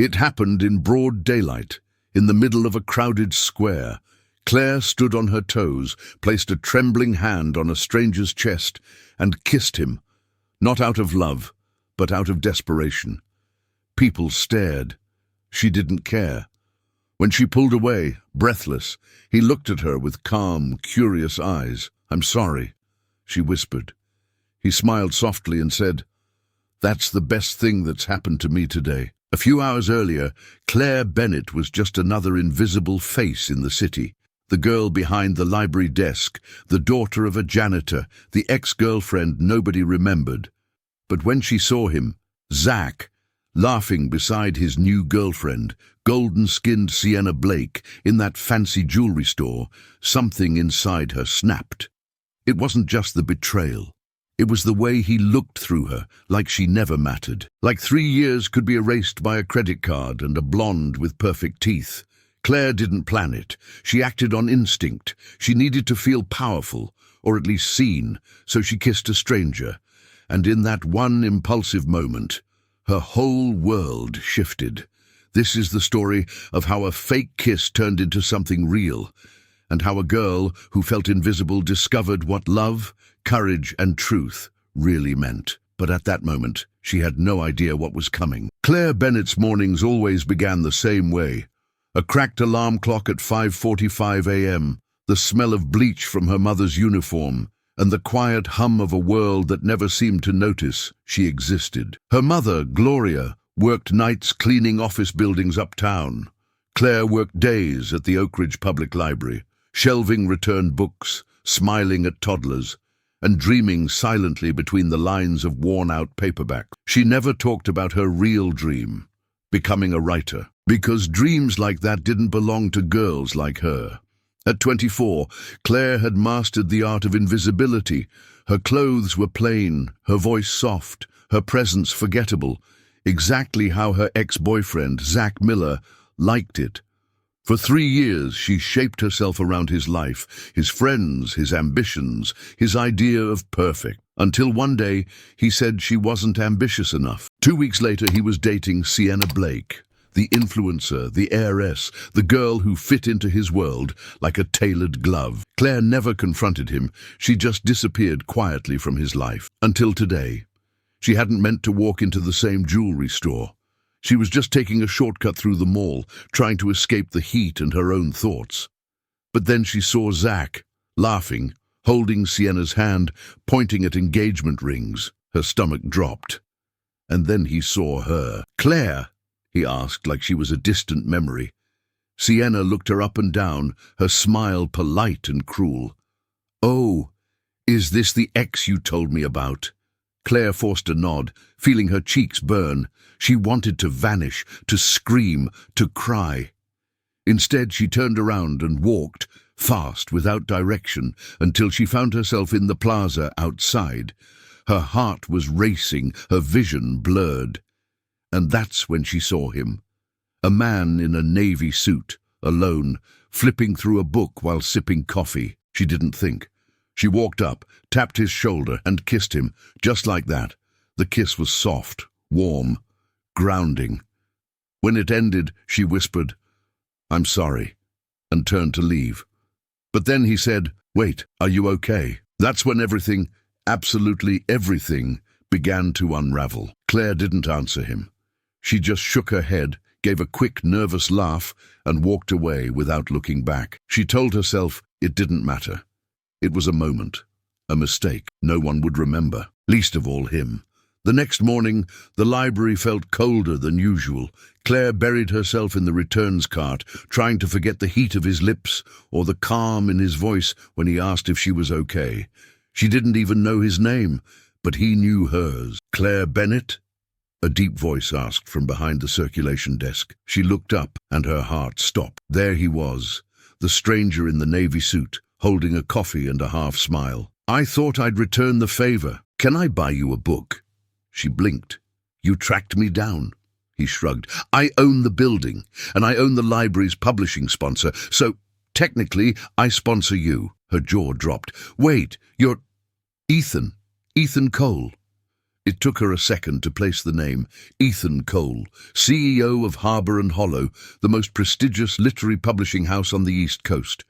It happened in broad daylight, in the middle of a crowded square. Claire stood on her toes, placed a trembling hand on a stranger's chest, and kissed him, not out of love, but out of desperation. People stared. She didn't care. When she pulled away, breathless, he looked at her with calm, curious eyes. "I'm sorry," she whispered. He smiled softly and said, "That's the best thing that's happened to me today." A few hours earlier, Claire Bennett was just another invisible face in the city. The girl behind the library desk, the daughter of a janitor, the ex-girlfriend nobody remembered. But when she saw him, Zach, laughing beside his new girlfriend, golden-skinned Sienna Blake, in that fancy jewelry store, something inside her snapped. It wasn't just the betrayal. It was the way he looked through her, like she never mattered. Like 3 years could be erased by a credit card and a blonde with perfect teeth. Claire didn't plan it. She acted on instinct. She needed to feel powerful, or at least seen, so she kissed a stranger. And in that one impulsive moment, her whole world shifted. This is the story of how a fake kiss turned into something real, and how a girl who felt invisible discovered what love, courage, and truth really meant. But at that moment, she had no idea what was coming. Claire Bennett's mornings always began the same way. A cracked alarm clock at 5:45 a.m., the smell of bleach from her mother's uniform, and the quiet hum of a world that never seemed to notice she existed. Her mother, Gloria, worked nights cleaning office buildings uptown. Claire worked days at the Oak Ridge Public Library, shelving returned books, smiling at toddlers, and dreaming silently between the lines of worn-out paperbacks. She never talked about her real dream, becoming a writer, because dreams like that didn't belong to girls like her. At 24, Claire had mastered the art of invisibility. Her clothes were plain, her voice soft, her presence forgettable, exactly how her ex-boyfriend, Zach Miller, liked it. For 3 years, she shaped herself around his life, his friends, his ambitions, his idea of perfect. Until one day, he said she wasn't ambitious enough. 2 weeks later, he was dating Sienna Blake, the influencer, the heiress, the girl who fit into his world like a tailored glove. Claire never confronted him. She just disappeared quietly from his life. Until today. She hadn't meant to walk into the same jewelry store. She was just taking a shortcut through the mall, trying to escape the heat and her own thoughts. But then she saw Zach, laughing, holding Sienna's hand, pointing at engagement rings. Her stomach dropped. And then he saw her. "Claire?" he asked, like she was a distant memory. Sienna looked her up and down, her smile polite and cruel. "Oh, is this the ex you told me about?" Claire forced a nod, feeling her cheeks burn. She wanted to vanish, to scream, to cry. Instead, she turned around and walked, fast, without direction, until she found herself in the plaza outside. Her heart was racing, her vision blurred. And that's when she saw him. A man in a navy suit, alone, flipping through a book while sipping coffee. She didn't think. She walked up, tapped his shoulder, and kissed him, just like that. The kiss was soft, warm, grounding. When it ended, she whispered, "I'm sorry," and turned to leave. But then he said, "Wait, are you okay?" That's when everything, absolutely everything, began to unravel. Claire didn't answer him. She just shook her head, gave a quick, nervous laugh, and walked away without looking back. She told herself it didn't matter. It was a moment, a mistake no one would remember, least of all him. The next morning, the library felt colder than usual. Claire buried herself in the returns cart, trying to forget the heat of his lips or the calm in his voice when he asked if she was okay. She didn't even know his name, but he knew hers. "Claire Bennett?" a deep voice asked from behind the circulation desk. She looked up, and her heart stopped. There he was, the stranger in the navy suit, holding a coffee and a half-smile. "I thought I'd return the favor. Can I buy you a book?" She blinked. "You tracked me down." He shrugged. "I own the building, and I own the library's publishing sponsor, so technically I sponsor you." Her jaw dropped. "Wait, you're Ethan Cole." It took her a second to place the name. Ethan Cole, CEO of Harbour and Hollow, the most prestigious literary publishing house on the East Coast.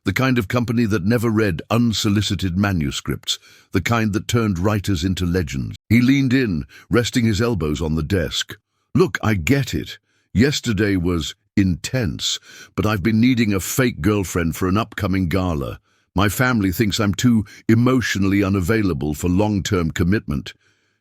The kind of company that never read unsolicited manuscripts, the kind that turned writers into legends. He leaned in, resting his elbows on the desk. Look, I get it. Yesterday was intense, but I've been needing a fake girlfriend for an upcoming gala. My family thinks I'm too emotionally unavailable for long-term commitment.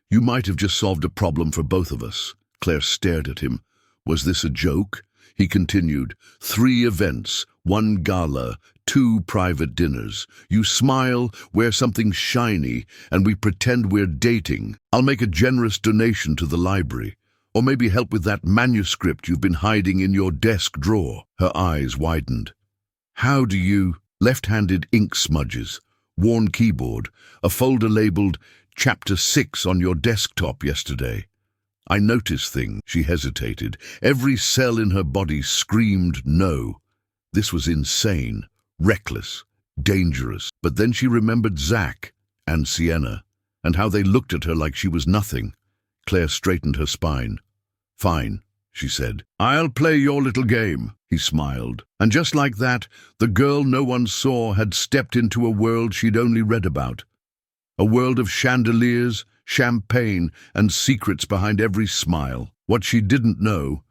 You might have just solved a problem for both of us. Claire stared at him. Was this a joke? He continued. 3 events, 1 gala, 2 private dinners. You smile, wear something shiny, and we pretend we're dating. I'll make a generous donation to the library. Or maybe help with that manuscript you've been hiding in your desk drawer. Her eyes widened. How do you... Left-handed ink smudges, worn keyboard, a folder labeled Chapter 6 on your desktop yesterday. I noticed things. She hesitated. Every cell in her body screamed no. This was insane, reckless, dangerous. But then she remembered Zach and Sienna, and how they looked at her like she was nothing. Claire straightened her spine. Fine, she said. I'll play your little game. He smiled. And just like that, the girl no one saw had stepped into a world she'd only read about. A world of chandeliers, champagne, and secrets behind every smile. What she didn't know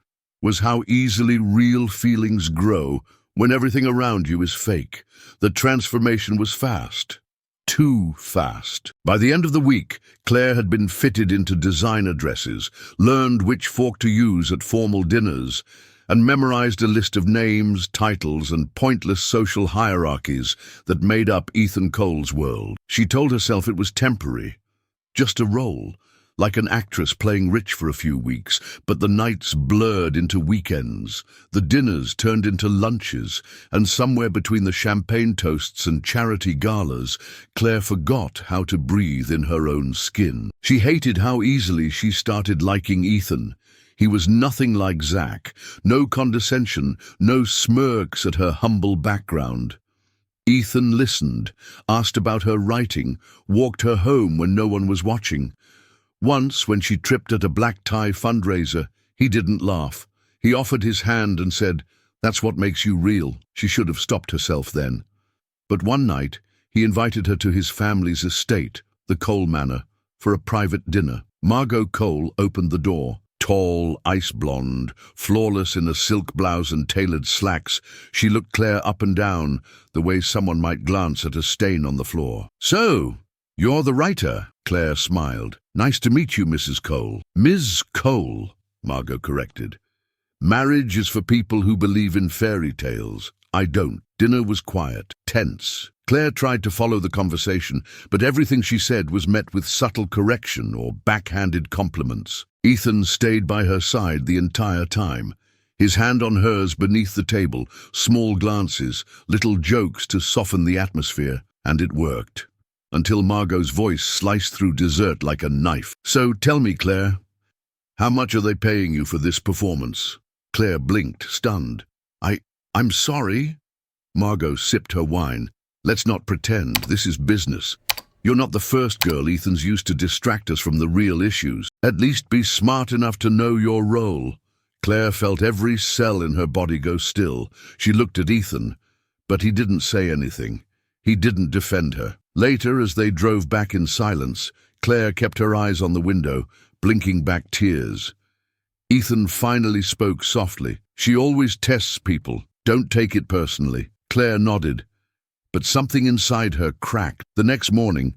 was how easily real feelings grow when everything around you is fake. The transformation was fast. Too fast. By the end of the week, Claire had been fitted into designer dresses, learned which fork to use at formal dinners, and memorized a list of names, titles, and pointless social hierarchies that made up Ethan Cole's world. She told herself it was temporary, just a role, like an actress playing rich for a few weeks, but the nights blurred into weekends, the dinners turned into lunches, and somewhere between the champagne toasts and charity galas, Claire forgot how to breathe in her own skin. She hated how easily she started liking Ethan. He was nothing like Zach, no condescension, no smirks at her humble background. Ethan listened, asked about her writing, walked her home when no one was watching. Once, when she tripped at a black tie fundraiser, he didn't laugh. He offered his hand and said, "That's what makes you real." She should have stopped herself then. But one night, he invited her to his family's estate, the Cole Manor, for a private dinner. Margot Cole opened the door. Tall, ice blonde, flawless in a silk blouse and tailored slacks, she looked Claire up and down, the way someone might glance at a stain on the floor. "So, you're the writer," Claire smiled. "Nice to meet you, Mrs. Cole." "Ms. Cole," Margot corrected. "Marriage is for people who believe in fairy tales. I don't." Dinner was quiet, tense. Claire tried to follow the conversation, but everything she said was met with subtle correction or backhanded compliments. Ethan stayed by her side the entire time, his hand on hers beneath the table, small glances, little jokes to soften the atmosphere, and it worked. Until Margot's voice sliced through dessert like a knife. "So tell me, Claire, how much are they paying you for this performance?" Claire blinked, stunned. I'm sorry." Margot sipped her wine. "Let's not pretend. This is business. You're not the first girl Ethan's used to distract us from the real issues. At least be smart enough to know your role." Claire felt every cell in her body go still. She looked at Ethan, but he didn't say anything. He didn't defend her. Later, as they drove back in silence, Claire kept her eyes on the window, blinking back tears. Ethan finally spoke softly. "She always tests people. Don't take it personally." Claire nodded, but something inside her cracked. The next morning,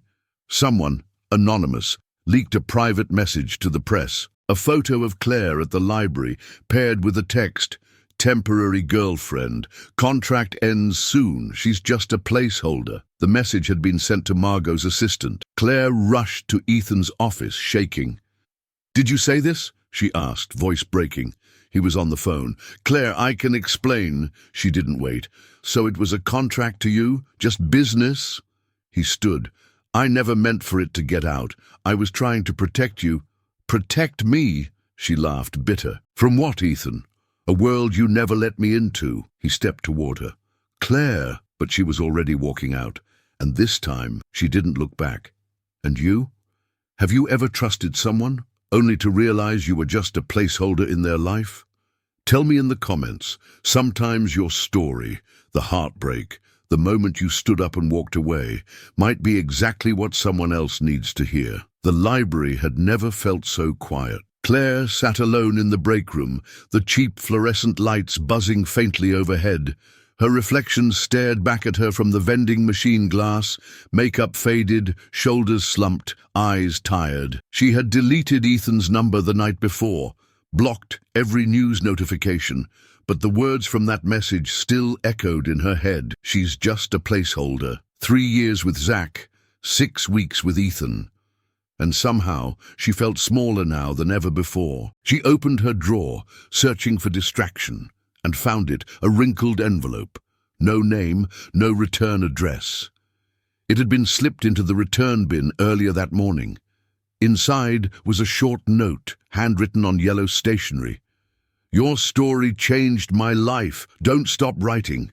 someone, anonymous, leaked a private message to the press. A photo of Claire at the library, paired with a text, "Temporary girlfriend. Contract ends soon. She's just a placeholder." The message had been sent to Margot's assistant. Claire rushed to Ethan's office, shaking. "Did you say this?" she asked, voice breaking. He was on the phone. "Claire, I can explain." She didn't wait. "So it was a contract to you? Just business?" He stood. "I never meant for it to get out. I was trying to protect you." "Protect me?" She laughed, bitter. "From what, Ethan? A world you never let me into." He stepped toward her. "Claire," but she was already walking out. And this time, she didn't look back. "And you? Have you ever trusted someone, only to realize you were just a placeholder in their life? Tell me in the comments. Sometimes your story, the heartbreak, the moment you stood up and walked away, might be exactly what someone else needs to hear. The library had never felt so quiet. Claire sat alone in the break room, the cheap fluorescent lights buzzing faintly overhead. Her reflection stared back at her from the vending machine glass, makeup faded, shoulders slumped, eyes tired. She had deleted Ethan's number the night before, blocked every news notification, but the words from that message still echoed in her head. She's just a placeholder. 3 years with Zach, 6 weeks with Ethan. And somehow she felt smaller now than ever before. She opened her drawer, searching for distraction, and found it, a wrinkled envelope. No name, no return address. It had been slipped into the return bin earlier that morning. Inside was a short note, handwritten on yellow stationery. Your story changed my life. Don't stop writing.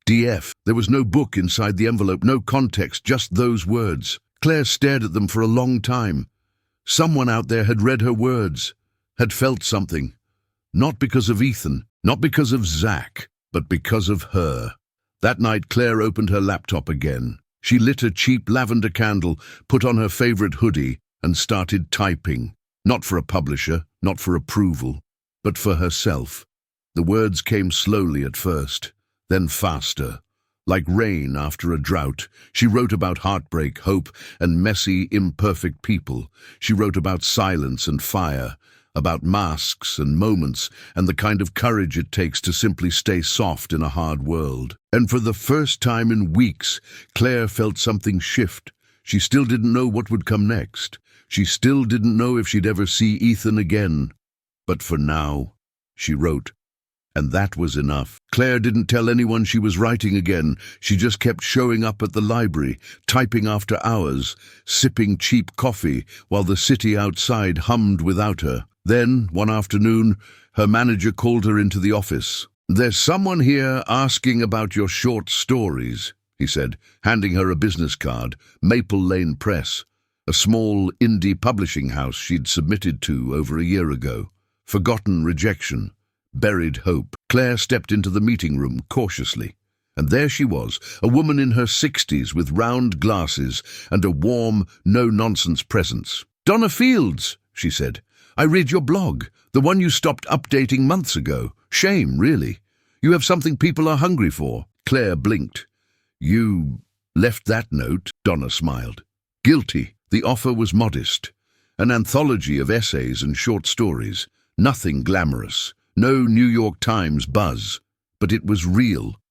DF. There was no book inside the envelope, no context, just those words. Claire stared at them for a long time. Someone out there had read her words, had felt something. Not because of Ethan, not because of Zach, but because of her. That night, Claire opened her laptop again. She lit a cheap lavender candle, put on her favorite hoodie, and started typing. Not for a publisher, not for approval, but for herself. The words came slowly at first, then faster. Like rain after a drought, she wrote about heartbreak, hope, and messy, imperfect people. She wrote about silence and fire, about masks and moments, and the kind of courage it takes to simply stay soft in a hard world. And for the first time in weeks, Claire felt something shift. She still didn't know what would come next. She still didn't know if she'd ever see Ethan again. But for now, she wrote. And that was enough. Claire didn't tell anyone she was writing again. She just kept showing up at the library, typing after hours, sipping cheap coffee, while the city outside hummed without her. Then, one afternoon, her manager called her into the office. "There's someone here asking about your short stories," he said, handing her a business card, Maple Lane Press, a small indie publishing house she'd submitted to over a year ago. Forgotten rejection. Buried hope. Claire stepped into the meeting room cautiously, and there she was, a woman in her 60s with round glasses and a warm, no-nonsense presence. "Donna Fields," she said, "I read your blog, the one you stopped updating months ago. Shame, really. You have something people are hungry for." Claire blinked. "You left that note?" Donna smiled. "Guilty." The offer was modest. An anthology of essays and short stories. Nothing glamorous. No New York Times buzz, but it was real.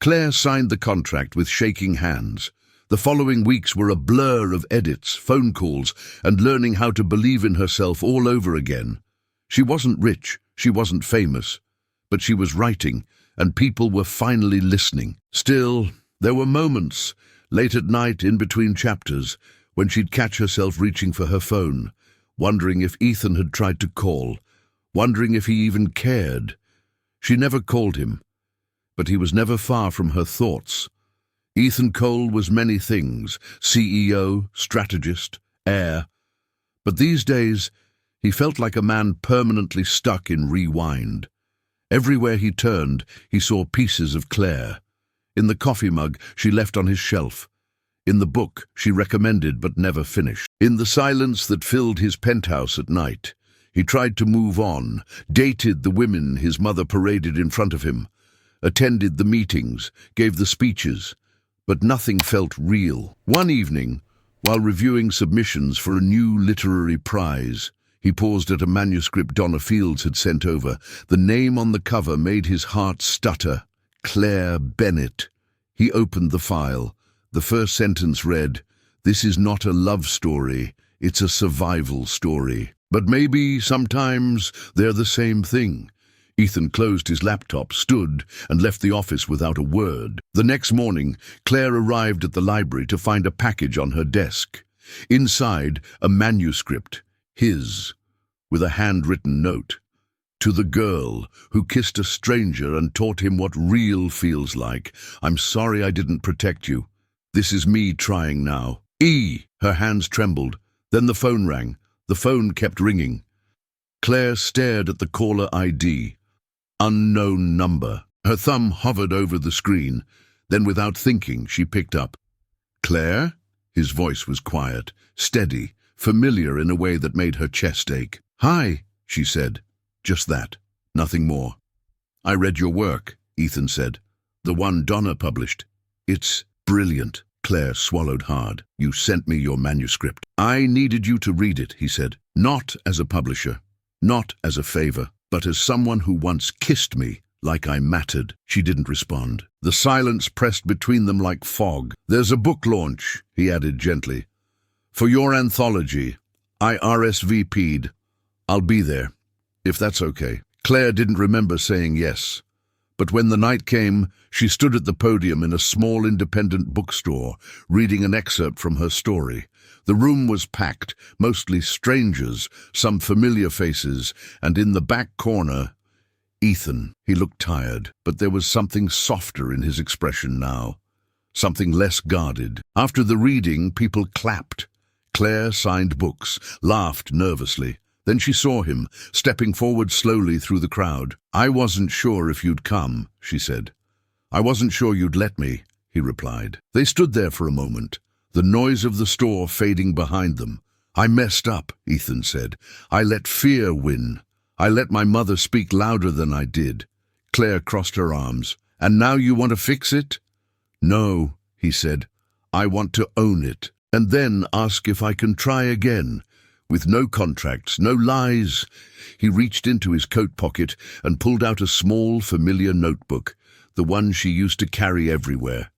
Claire signed the contract with shaking hands. The following weeks were a blur of edits, phone calls, and learning how to believe in herself all over again. She wasn't rich, she wasn't famous, but she was writing, and people were finally listening. Still, there were moments, late at night in between chapters, when she'd catch herself reaching for her phone, wondering if Ethan had tried to call, wondering if he even cared. She never called him, but he was never far from her thoughts. Ethan Cole was many things, CEO, strategist, heir, but these days he felt like a man permanently stuck in rewind. Everywhere he turned, he saw pieces of Claire. In the coffee mug she left on his shelf, in the book she recommended but never finished, in the silence that filled his penthouse at night. He tried to move on, dated the women his mother paraded in front of him, attended the meetings, gave the speeches, but nothing felt real. One evening, while reviewing submissions for a new literary prize, he paused at a manuscript Donna Fields had sent over. The name on the cover made his heart stutter. Claire Bennett. He opened the file. The first sentence read, "This is not a love story, it's a survival story. But maybe, sometimes, they're the same thing." Ethan closed his laptop, stood, and left the office without a word. The next morning, Claire arrived at the library to find a package on her desk. Inside, a manuscript, his, with a handwritten note. "To the girl who kissed a stranger and taught him what real feels like. I'm sorry I didn't protect you. This is me trying now. E." Her hands trembled. Then the phone rang. The phone kept ringing. Claire stared at the caller ID. Unknown number. Her thumb hovered over the screen. Then, without thinking, she picked up. "Claire?" His voice was quiet, steady, familiar in a way that made her chest ache. "Hi," she said. Just that. Nothing more. "I read your work," Ethan said. "The one Donna published. It's brilliant." Claire swallowed hard. "You sent me your manuscript." "I needed you to read it," he said. "Not as a publisher, not as a favor, but as someone who once kissed me like I mattered." She didn't respond. The silence pressed between them like fog. "There's a book launch," he added gently. "For your anthology. I RSVP'd. I'll be there, if that's okay." Claire didn't remember saying yes. But when the night came, she stood at the podium in a small independent bookstore, reading an excerpt from her story. The room was packed, mostly strangers, some familiar faces, and in the back corner, Ethan. He looked tired, but there was something softer in his expression now, something less guarded. After the reading, people clapped. Claire signed books, laughed nervously. Then she saw him, stepping forward slowly through the crowd. "I wasn't sure if you'd come," she said. "I wasn't sure you'd let me," he replied. They stood there for a moment, the noise of the store fading behind them. "I messed up," Ethan said. "I let fear win. I let my mother speak louder than I did." Claire crossed her arms. "And now you want to fix it?" "No," he said. "I want to own it, and then ask if I can try again. With no contracts, no lies." He reached into his coat pocket and pulled out a small, familiar notebook, the one she used to carry everywhere,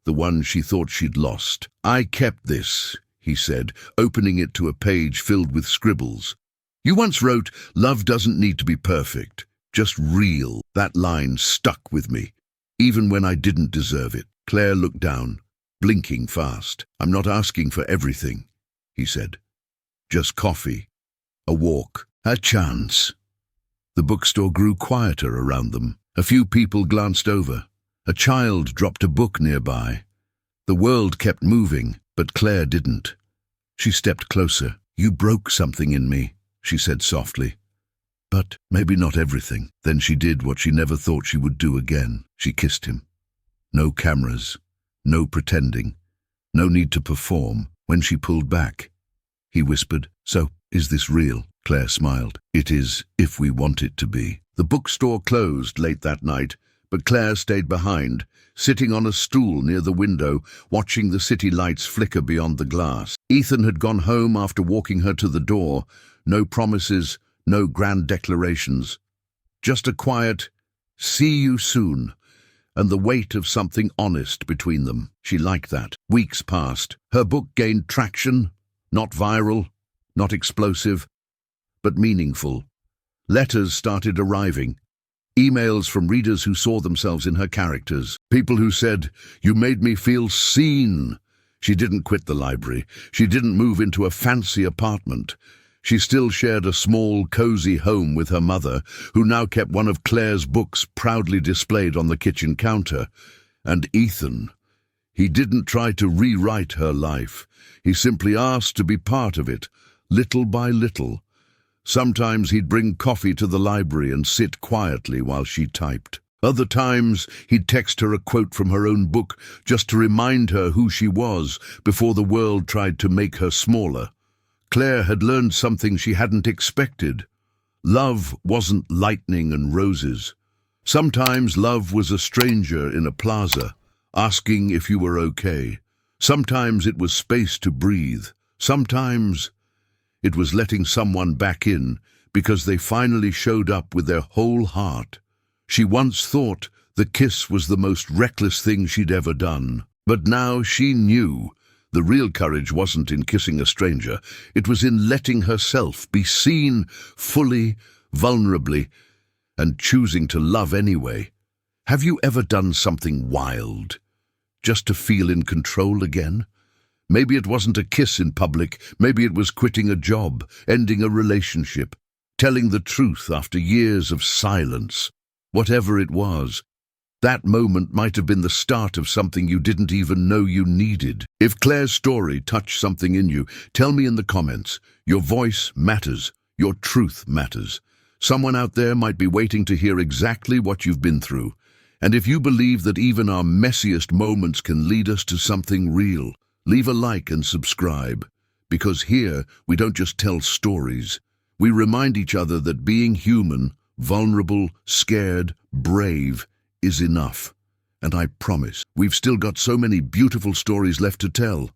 the one she thought she'd lost. "I kept this," he said, opening it to a page filled with scribbles. "You once wrote, 'Love doesn't need to be perfect, just real.' That line stuck with me, even when I didn't deserve it." Claire looked down, blinking fast. "I'm not asking for everything," he said. "Just coffee, a walk, a chance." The bookstore grew quieter around them. A few people glanced over. A child dropped a book nearby. The world kept moving, but Claire didn't. She stepped closer. "You broke something in me," she said softly. "But maybe not everything." Then she did what she never thought she would do again. She kissed him. No cameras, no pretending, no need to perform. When she pulled back, he whispered, "So, is this real?" Claire smiled. "It is, if we want it to be." The bookstore closed late that night, but Claire stayed behind, sitting on a stool near the window, watching the city lights flicker beyond the glass. Ethan had gone home after walking her to the door. No promises, no grand declarations. Just a quiet, "See you soon," and the weight of something honest between them. She liked that. Weeks passed. Her book gained traction. Not viral, not explosive, but meaningful. Letters started arriving. Emails from readers who saw themselves in her characters. People who said, "You made me feel seen." She didn't quit the library. She didn't move into a fancy apartment. She still shared a small, cozy home with her mother, who now kept one of Claire's books proudly displayed on the kitchen counter. And Ethan. He didn't try to rewrite her life. He simply asked to be part of it, little by little. Sometimes he'd bring coffee to the library and sit quietly while she typed. Other times he'd text her a quote from her own book just to remind her who she was before the world tried to make her smaller. Claire had learned something she hadn't expected. Love wasn't lightning and roses. Sometimes love was a stranger in a plaza, asking if you were okay. Sometimes it was space to breathe. Sometimes it was letting someone back in because they finally showed up with their whole heart. She once thought the kiss was the most reckless thing she'd ever done. But now she knew the real courage wasn't in kissing a stranger. It was in letting herself be seen fully, vulnerably, and choosing to love anyway. Have you ever done something wild, just to feel in control again? Maybe it wasn't a kiss in public. Maybe it was quitting a job, ending a relationship, telling the truth after years of silence. Whatever it was, That moment might have been the start of something you didn't even know you needed. If Claire's story touched something in you, tell me in the comments. Your voice matters. Your truth matters. Someone out there might be waiting to hear exactly what you've been through. And if you believe that even our messiest moments can lead us to something real, leave a like and subscribe. Because here, we don't just tell stories. We remind each other that being human, vulnerable, scared, brave, is enough. And I promise, we've still got so many beautiful stories left to tell.